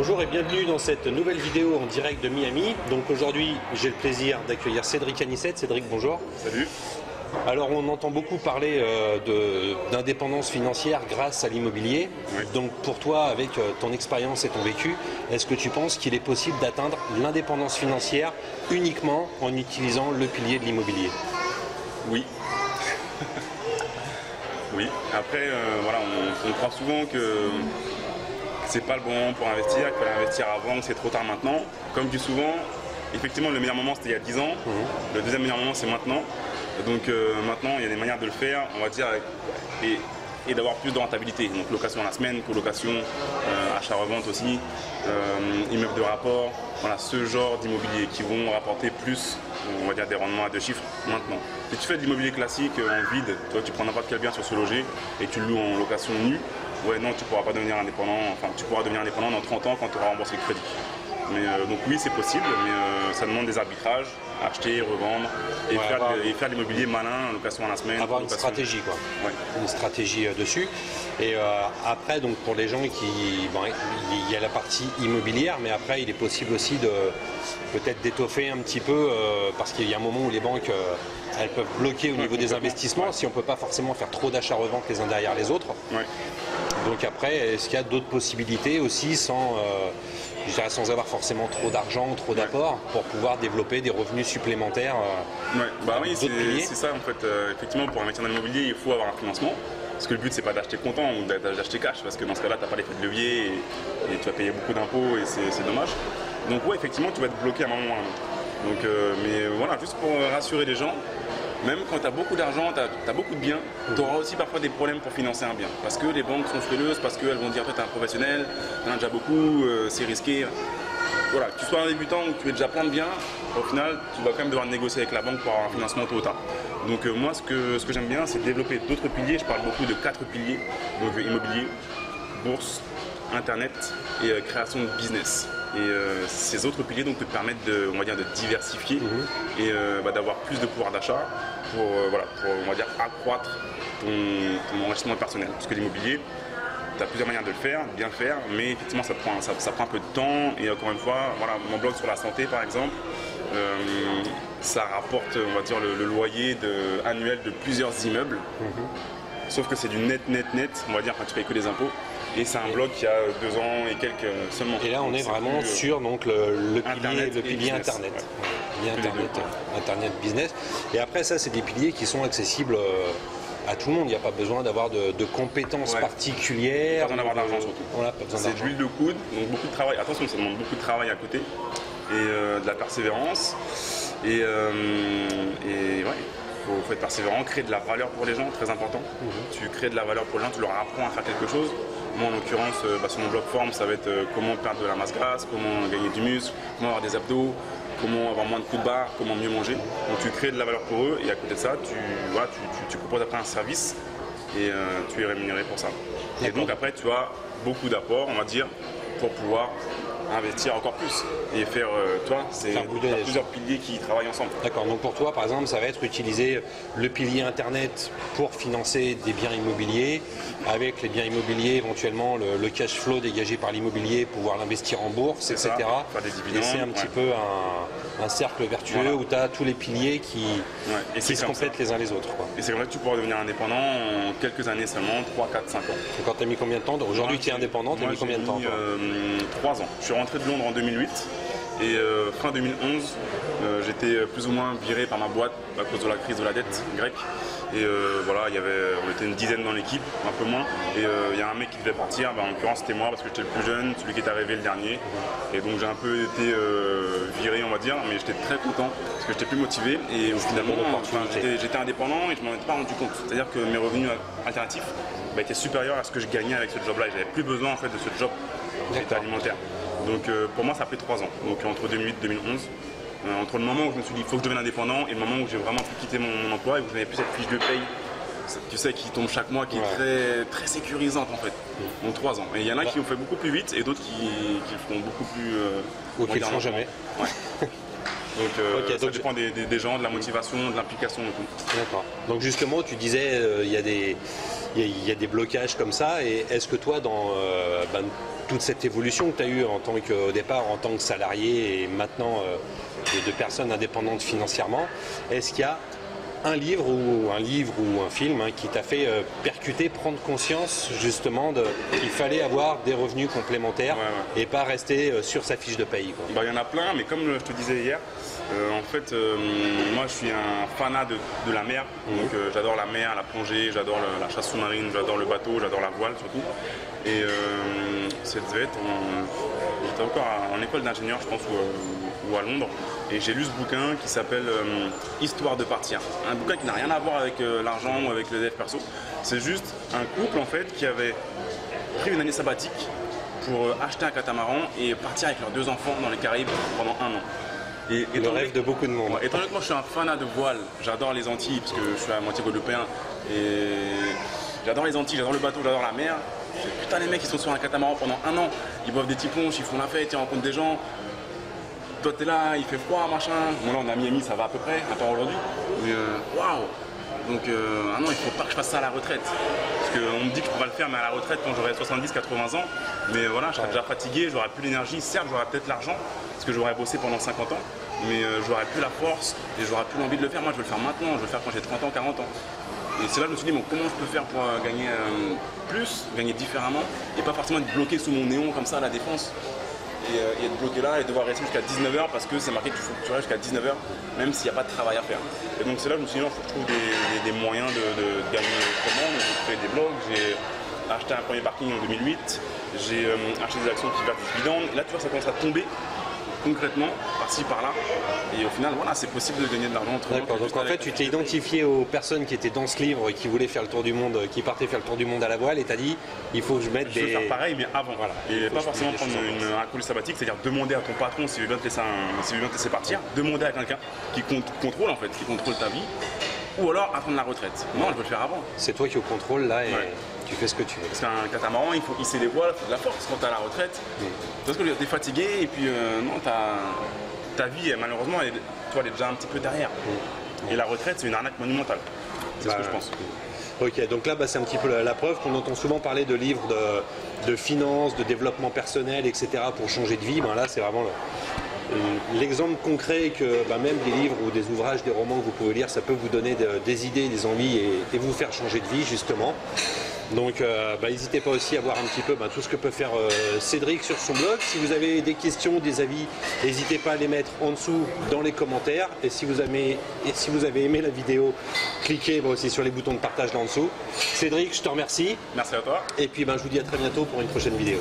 Bonjour et bienvenue dans cette nouvelle vidéo en direct de Miami. Donc aujourd'hui, j'ai le plaisir d'accueillir Cédric Anissette. Cédric, bonjour. Salut. Alors on entend beaucoup parler d'indépendance financière grâce à l'immobilier. Oui. Donc pour toi, avec ton expérience et ton vécu, est-ce que tu penses qu'il est possible d'atteindre l'indépendance financière uniquement en utilisant le pilier de l'immobilier? Oui. Oui. Après, voilà, on croit souvent que c'est pas le bon moment pour investir, qu'il faut investir avant, que c'est trop tard maintenant. Comme je dis souvent, effectivement, le meilleur moment c'était il y a 10 ans. Le deuxième meilleur moment c'est maintenant. Donc maintenant, il y a des manières de le faire, on va dire, et d'avoir plus de rentabilité. Donc location à la semaine, colocation, achat-revente aussi, immeuble de rapport, voilà, ce genre d'immobilier qui vont rapporter plus, on va dire, des rendements à deux chiffres maintenant. Si tu fais de l'immobilier classique en vide, tu prends n'importe quel bien sur ce loger et tu le loues en location nue, ouais, non, tu ne pourras pas devenir indépendant, enfin tu pourras devenir indépendant dans 30 ans quand tu auras remboursé le crédit. Mais, donc oui, c'est possible, mais ça demande des arbitrages, acheter, revendre et faire de l'immobilier malin, location à la semaine. Avoir une stratégie, quoi. Ouais. Une stratégie dessus. Et après, donc pour les gens qui, bon, il y a la partie immobilière, mais après il est possible aussi de peut-être d'étoffer un petit peu, parce qu'il y a un moment où les banques elles peuvent bloquer au niveau des investissements si on ne peut pas forcément faire trop d'achats-reventes les uns derrière les autres. Ouais. Donc après, est-ce qu'il y a d'autres possibilités aussi sans avoir forcément trop d'argent, trop d'apports pour pouvoir développer des revenus supplémentaires? Ouais. Bah oui, c'est ça en fait. Effectivement, pour investir dans l'immobilier, il faut avoir un financement. Parce que le but, c'est pas d'acheter comptant ou d'acheter cash, parce que dans ce cas-là, tu n'as pas l'effet de levier et tu vas payer beaucoup d'impôts et c'est dommage. Donc ouais, effectivement, tu vas être bloqué à un moment ou à un autre. Donc, mais voilà, juste pour rassurer les gens, même quand tu as beaucoup d'argent, tu as beaucoup de biens, tu auras aussi parfois des problèmes pour financer un bien. Parce que les banques sont frileuses, parce qu'elles vont dire toi tu es un professionnel, tu en as déjà beaucoup, c'est risqué. Voilà, que tu sois un débutant ou que tu aies déjà plein de biens, au final tu vas quand même devoir négocier avec la banque pour avoir un financement tôt ou tard. Donc moi ce que j'aime bien, c'est développer d'autres piliers. Je parle beaucoup de 4 piliers, donc immobilier, bourse, internet et création de business. Et ces autres piliers donc, te permettent on va dire, de diversifier et d'avoir plus de pouvoir d'achat pour, on va dire, accroître ton enrichissement personnel. Parce que l'immobilier, tu as plusieurs manières de le faire, de bien le faire, mais effectivement ça prend un peu de temps. Et encore une fois, voilà, mon blog sur la santé par exemple, ça rapporte on va dire, le loyer annuel de plusieurs immeubles. Sauf que c'est du net, on va dire, quand tu payes que des impôts. Et c'est un blog qui a 2 ans et quelques seulement. Et là, on est vraiment sur donc, le pilier Internet. Ouais. Internet business. Et après, ça, c'est des piliers qui sont accessibles à tout le monde. Il n'y a pas besoin d'avoir de compétences particulières. Pas besoin d'avoir d'argent surtout. C'est de l'huile de coude, donc beaucoup de travail. Attention, ça demande beaucoup de travail à côté. Et de la persévérance. Et ouais. Il faut être persévérant, créer de la valeur pour les gens, très important. Tu crées de la valeur pour les gens, tu leur apprends à faire quelque chose. Moi en l'occurrence, sur mon blog forme, ça va être comment perdre de la masse grasse, comment gagner du muscle, comment avoir des abdos, comment avoir moins de coups de barre, comment mieux manger. Donc tu crées de la valeur pour eux et à côté de ça, tu proposes après un service et tu es rémunéré pour ça. Et donc après tu as beaucoup d'apports, on va dire, pour pouvoir investir encore plus et faire, c'est plusieurs piliers qui travaillent ensemble. D'accord, donc pour toi par exemple ça va être utiliser le pilier internet pour financer des biens immobiliers, avec les biens immobiliers éventuellement le cash flow dégagé par l'immobilier, pouvoir l'investir en bourse, etc. Faire des dividendes, et c'est un petit peu un cercle vertueux où tu as tous les piliers qui se complètent les uns les autres, quoi. Et c'est comme ça que tu pourras devenir indépendant en quelques années seulement, 3, 4, 5 ans. Et quand tu as mis combien de temps? Aujourd'hui tu es indépendant, tu as mis combien de temps? 3 ans. Je suis rentré de Londres en 2008 et fin 2011 j'étais plus ou moins viré par ma boîte à cause de la crise de la dette grecque. Et voilà, on était une dizaine dans l'équipe, un peu moins. Et il y a un mec qui devait partir, en l'occurrence c'était moi parce que j'étais le plus jeune, celui qui est arrivé le dernier. Et donc j'ai un peu été viré, on va dire, mais j'étais très content parce que j'étais plus motivé. Et finalement, j'étais indépendant et je m'en étais pas rendu compte. C'est-à-dire que mes revenus alternatifs étaient supérieurs à ce que je gagnais avec ce job-là. J'avais plus besoin en fait de ce job alimentaire. Donc pour moi ça a pris 3 ans, donc entre 2008 et 2011. Entre le moment où je me suis dit il faut que je devienne indépendant et le moment où j'ai vraiment pu quitter mon emploi et où je n'avais plus cette fiche de paye, tu sais, qui tombe chaque mois, qui est très, très sécurisante en fait. Donc 3 ans. Et il y en a qui ont fait beaucoup plus vite et d'autres qui le feront beaucoup plus. Ou qui le font jamais. Ouais. Donc ça dépend des gens, de la motivation, de l'implication et tout. D'accord. Donc justement tu disais il y a des il y a des blocages comme ça. Et est-ce que toi, dans toute cette évolution que tu as eue au départ en tant que salarié et maintenant de personne indépendante financièrement, est-ce qu'il y a un livre ou un film qui t'a fait percuter, prendre conscience justement qu'il fallait avoir des revenus complémentaires et pas rester sur sa fiche de paye, quoi. Il y en a plein, mais comme je te disais hier, en fait, moi je suis un fanat de la mer, donc j'adore la mer, la plongée, j'adore la chasse sous-marine, j'adore le bateau, j'adore la voile surtout. Et cette devait être, j'étais encore en école d'ingénieur, je pense, ou à Londres, et j'ai lu ce bouquin qui s'appelle Histoire de partir. Un bouquin qui n'a rien à voir avec l'argent ou avec le dev perso. C'est juste un couple en fait qui avait pris une année sabbatique pour acheter un catamaran et partir avec leurs 2 enfants dans les Caraïbes pendant 1 an. Et le rêve de beaucoup de monde. Étant donné que moi je suis un fanat de voile, j'adore les Antilles parce que je suis à moitié guadeloupéen et j'adore les Antilles, j'adore le bateau, j'adore la mer. Putain, les mecs ils sont sur un catamaran pendant 1 an, ils boivent des petits punch, ils font la fête, ils rencontrent des gens. Toi t'es là, il fait froid, machin. Bon là on est à Miami, ça va à peu près, attends aujourd'hui. Mais waouh. Donc non, il faut pas que je fasse ça à la retraite. Parce qu'on me dit que je pourrais le faire, mais à la retraite quand j'aurai 70-80 ans. Mais voilà, je serai déjà fatigué, j'aurai plus l'énergie. Certes, j'aurai peut-être l'argent, parce que j'aurais bossé pendant 50 ans. Mais j'aurai plus la force et j'aurai plus l'envie de le faire. Moi je veux le faire maintenant, je veux le faire quand j'ai 30 ans, 40 ans. Et c'est là que je me suis dit, bon, comment je peux faire pour gagner plus, gagner différemment, et pas forcément être bloqué sous mon néon comme ça à la défense. Et être bloqué là et devoir rester jusqu'à 19h parce que c'est marqué qu'il faut que tu restes jusqu'à 19h même s'il n'y a pas de travail à faire. Et donc c'est là que je me suis dit, il faut que je trouve des moyens de gagner autrement. Donc j'ai fait des blogs, j'ai acheté un premier parking en 2008, j'ai acheté des actions qui versent des dividendes. Et là tu vois, ça commence à tomber concrètement, par-ci, par-là. Et au final, voilà, c'est possible de gagner de l'argent autrement. D'accord, donc en fait, tu t'es identifié aux personnes qui étaient dans ce livre et qui voulaient faire le tour du monde, qui partaient faire le tour du monde à la voile, et t'as dit, il faut que je mette des... Je veux faire pareil, mais avant. Voilà. Et pas forcément prendre un congé sabbatique, c'est-à-dire demander à ton patron s'il veut bien te laisser partir, demander à quelqu'un qui contrôle en fait, qui contrôle ta vie, ou alors attendre la retraite. Non, je veux le faire avant. C'est toi qui es au contrôle là et tu fais ce que tu veux. Parce qu'un catamaran, il faut hisser les voiles, il faut de la force quand t'es à la retraite. Parce que t'es fatigué et puis non, ta vie, malheureusement, elle est déjà un petit peu derrière. Et la retraite, c'est une arnaque monumentale. C'est ce que je pense. Ok, donc là, c'est un petit peu la preuve qu'on entend souvent parler de livres de finances, de développement personnel, etc. pour changer de vie. Là, c'est vraiment l'exemple concret que même des livres ou des ouvrages, des romans que vous pouvez lire, ça peut vous donner des idées, des envies et vous faire changer de vie, justement. Donc n'hésitez pas aussi à voir un petit peu tout ce que peut faire Cédric sur son blog. Si vous avez des questions, des avis, n'hésitez pas à les mettre en dessous dans les commentaires. Et si vous avez aimé la vidéo, cliquez aussi sur les boutons de partage là en dessous. Cédric, je te remercie. Merci à toi. Et puis je vous dis à très bientôt pour une prochaine vidéo.